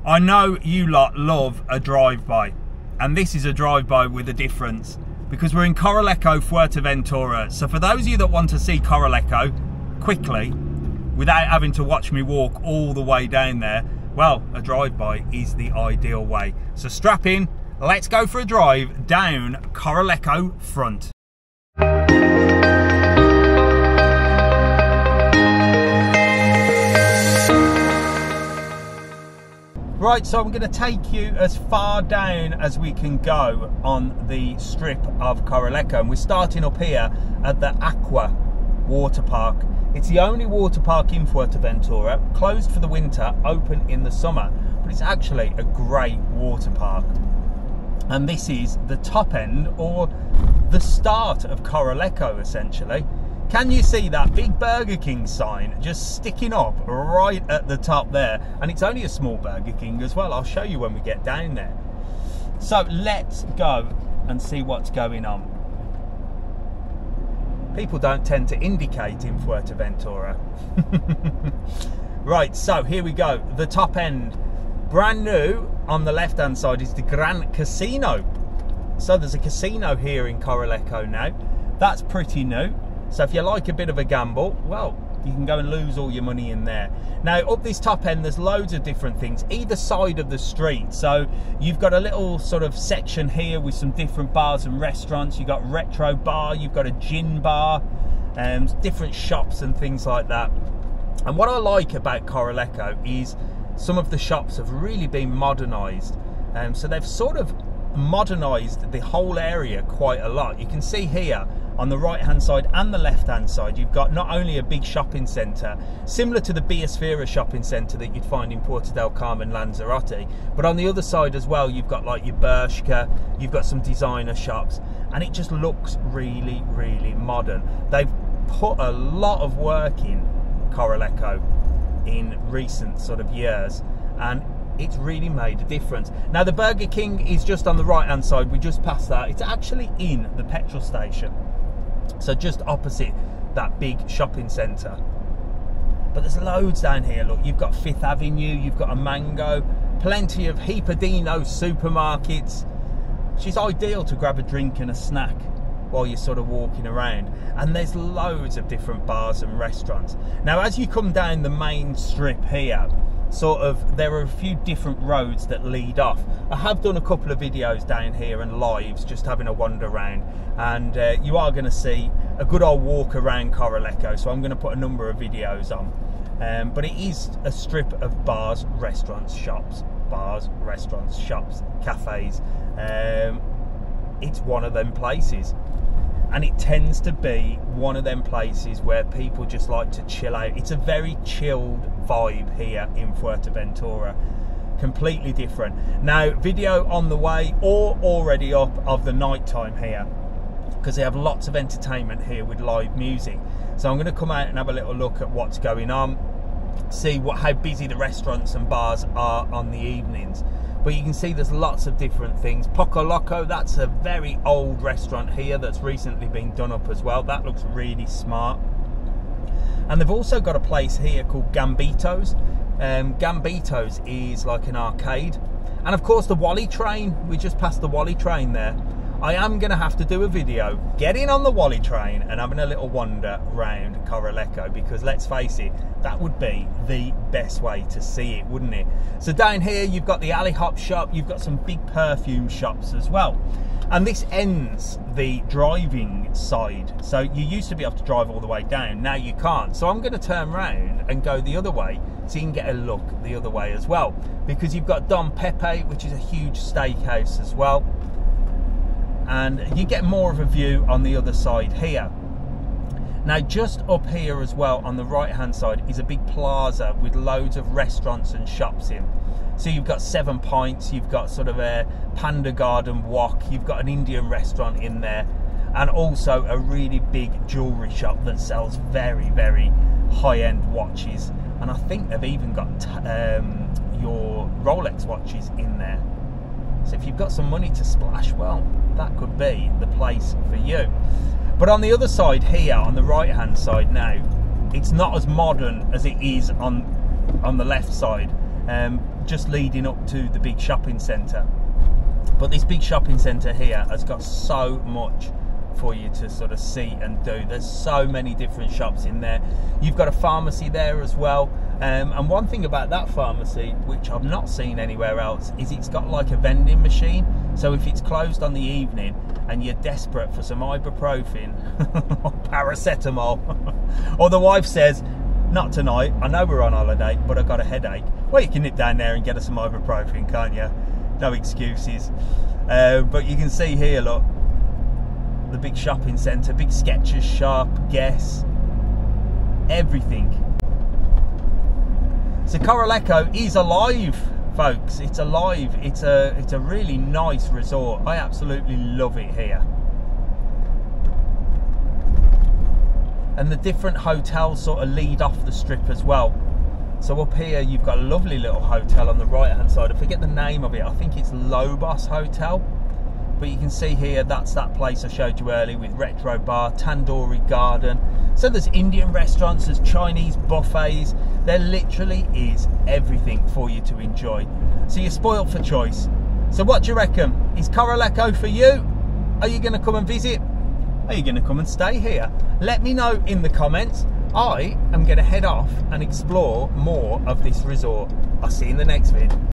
I know you lot love a drive-by, and this is a drive-by with a difference, because we're in Corralejo Fuerteventura. So for those of you that want to see Corralejo quickly, without having to watch me walk all the way down there, well, a drive-by is the ideal way. So strap in, let's go for a drive down Corralejo Front. Right, so I'm going to take you as far down as we can go on the strip of Corralejo, and we're starting up here at the Aqua water park. It's the only water park in Fuerteventura, closed for the winter, open in the summer, but it's actually a great water park. And this is the top end, or the start of Corralejo, essentially. Can you see that big Burger King sign just sticking up right at the top there? And it's only a small Burger King as well. I'll show you when we get down there. So let's go and see what's going on. People don't tend to indicate in Fuerteventura. Right, so here we go. The top end. Brand new on the left hand side is the Gran Casino. So there's a casino here in Corralejo now. That's pretty new. So if you like a bit of a gamble, well, you can go and lose all your money in there. Now, up this top end, there's loads of different things, either side of the street. So you've got a little sort of section here with some different bars and restaurants. You've got retro bar, you've got a gin bar, different shops and things like that. And what I like about Corralejo is some of the shops have really been modernised. So they've sort of modernised the whole area quite a lot. You can see here, on the right hand side and the left hand side, you've got not only a big shopping centre similar to the Biosfera shopping centre that you'd find in Puerto del Carmen, Lanzarote, but on the other side as well you've got like your Bershka, you've got some designer shops, and it just looks really, really modern. They've put a lot of work in Corralejo in recent sort of years, and it's really made a difference. Now the Burger King is just on the right hand side, we just passed that. It's actually in the petrol station, so just opposite that big shopping centre. But there's loads down here. Look, you've got Fifth Avenue, you've got a Mango, plenty of Hipadino supermarkets, which is ideal to grab a drink and a snack while you're sort of walking around. And there's loads of different bars and restaurants. Now as you come down the main strip here, sort of, there are a few different roads that lead off. I have done a couple of videos down here and lives, just having a wander around, and you are going to see a good old walk around Corralejo, so I'm going to put a number of videos on. But it is a strip of bars, restaurants, shops, cafes. It's one of them places, and it tends to be one of them places where people just like to chill out. It's a very chilled vibe here in Fuerteventura, completely different. Now, video on the way or already up of the night time here, because they have lots of entertainment here with live music. So I'm going to come out and have a little look at what's going on, see how busy the restaurants and bars are on the evenings. But you can see there's lots of different things. Poco Loco, that's a very old restaurant here that's recently been done up as well. That looks really smart. And they've also got a place here called Gambito's. Gambito's is like an arcade. And of course the Wally train, we just passed the Wally train there. I am going to have to do a video getting on the Wally train and having a little wander around Corralejo, because let's face it, that would be the best way to see it, wouldn't it? So down here you've got the Alley Hop shop, you've got some big perfume shops as well. And this ends the driving side. So you used to be able to drive all the way down, now you can't. So I'm going to turn around and go the other way so you can get a look the other way as well. Because you've got Don Pepe, which is a huge steakhouse as well. And you get more of a view on the other side here. Now just up here as well on the right hand side is a big plaza with loads of restaurants and shops in. So you've got 7 Pints, you've got sort of a Panda Garden Walk, you've got an Indian restaurant in there, and also a really big jewellery shop that sells very, very high-end watches. And I think they've even got your Rolex watches in there. So if you've got some money to splash, well, that could be the place for you. But on the other side here, on the right hand side now, it's not as modern as it is on the left side. just leading up to the big shopping centre. But this big shopping centre here has got so much for you to sort of see and do. There's so many different shops in there. You've got a pharmacy there as well, and one thing about that pharmacy, which I've not seen anywhere else, is it's got like a vending machine. So if it's closed on the evening and you're desperate for some ibuprofen or paracetamol, or the wife says, not tonight, I know we're on holiday, but I've got a headache, well, you can nip down there and get us some ibuprofen, can't you? No excuses. But you can see here, look, the big shopping centre, big Skechers shop, Guess, everything. So Corralejo is alive, folks. It's alive. It's a really nice resort. I absolutely love it here. And the different hotels sort of lead off the strip as well. So up here you've got a lovely little hotel on the right hand side. I forget the name of it. I think it's Lobos Hotel. But you can see here, that's that place I showed you earlier with retro bar, tandoori garden. So there's Indian restaurants, there's Chinese buffets. There literally is everything for you to enjoy. So you're spoiled for choice. So what do you reckon? Is Corralejo for you? Are you going to come and visit? Are you going to come and stay here? Let me know in the comments. I am going to head off and explore more of this resort. I'll see you in the next vid.